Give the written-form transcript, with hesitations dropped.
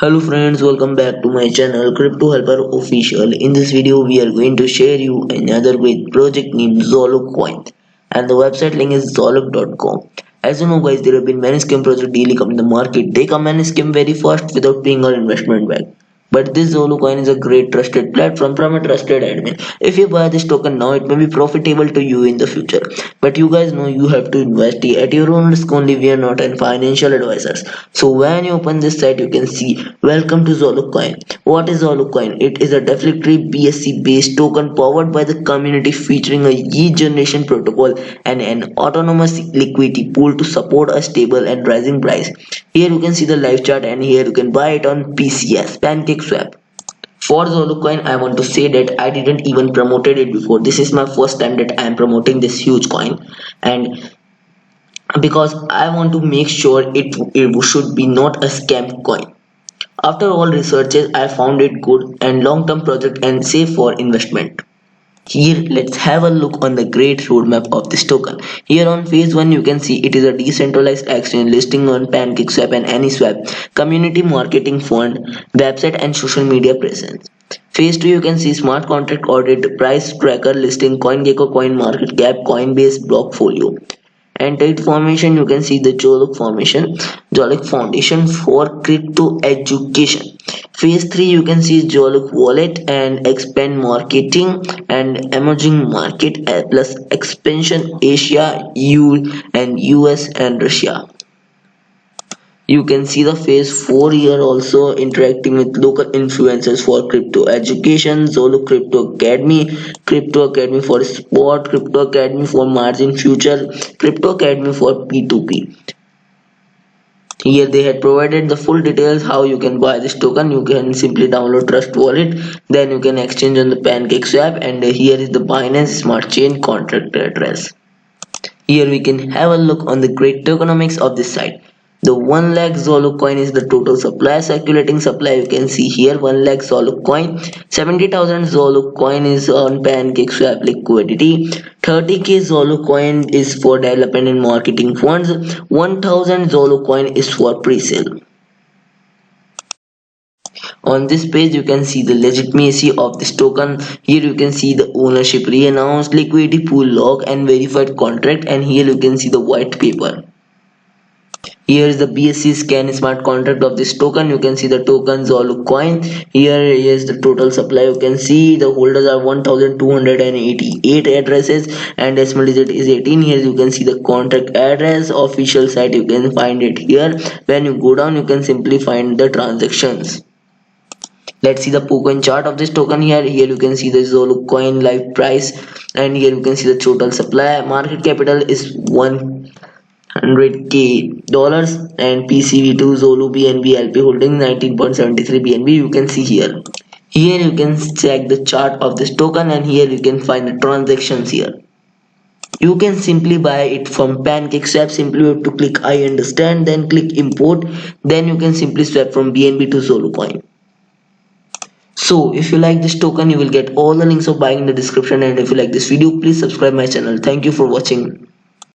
Hello friends, welcome back to my channel Crypto Helper Official. In this video, we are going to share you another great project named Zolok Coin, and the website link is zolok.com. As you know, guys, there have been many scam projects daily come in the market. They come and scam very fast without paying our investment back. But this Zolo coin is a great trusted platform from a trusted admin. If you buy this token now, it may be profitable to you in the future. But you guys know you have to invest at your own risk only. We are not in financial advisors. So when you open this site, you can see welcome to Zolo coin. What is Zolo coin? It is a definitely BSC based token powered by the community featuring a yield generation protocol and an autonomous liquidity pool to support a stable and rising price. Here you can see the live chart and here you can buy it on PCS PancakeSwap. For Zolocoin, I want to say that I didn't even promoted it before. This is my first time that I am promoting this huge coin, and because I want to make sure it should be not a scam coin. After all researches, I found it good and long-term project and safe for investment. Here, let's have a look on the great roadmap of this token. Here on phase 1, you can see it is a decentralized exchange listing on PancakeSwap and AnySwap, community marketing fund, website and social media presence. Phase 2, you can see smart contract audit, price tracker listing, CoinGecko, CoinMarketCap, Coinbase, Blockfolio. And trade formation, you can see the Jolok Foundation for Crypto Education. Phase 3, you can see Jolok Wallet and expand marketing and emerging market plus expansion Asia, EU and US and Russia. You can see the phase 4 here also interacting with local influencers for crypto education, Zolo Crypto Academy for sport, Crypto Academy for margin future, Crypto Academy for P2P. Here they had provided the full details how you can buy this token. You can simply download Trust Wallet, then you can exchange on the PancakeSwap, and here is the Binance Smart Chain contract address. Here we can have a look on the great tokenomics of this site. The 1 lakh Zolo coin is the total supply, circulating supply you can see here 1 lakh Zolo coin, 70,000 Zolo coin is on PancakeSwap liquidity, 30k Zolo coin is for development and marketing funds, 1000 Zolo coin is for pre-sale. On this page you can see the legitimacy of this token. Here you can see the ownership re-announced, liquidity pool log and verified contract, and here you can see the white paper. Here is the BSC scan smart contract of this token. You can see the token Zolo coin. Here is the total supply. You can see the holders are 1288 addresses and decimal digit is 18. Here you can see the contract address, official site, you can find it here. When you go down you can simply find the transactions. Let's see the token chart of this token here. Here you can see the Zolo coin live price, and here you can see the total supply. Market capital is $100k and PCV2 Zolo BNB LP holding 19.73 BNB. You can see here. Here you can check the chart of this token, and here you can find the transactions here. You can simply buy it from PancakeSwap. Simply you have to click I understand, then click import, then you can simply swap from BNB to Zolo coin. So if you like this token, you will get all the links of buying in the description, and if you like this video, please subscribe my channel. Thank you for watching.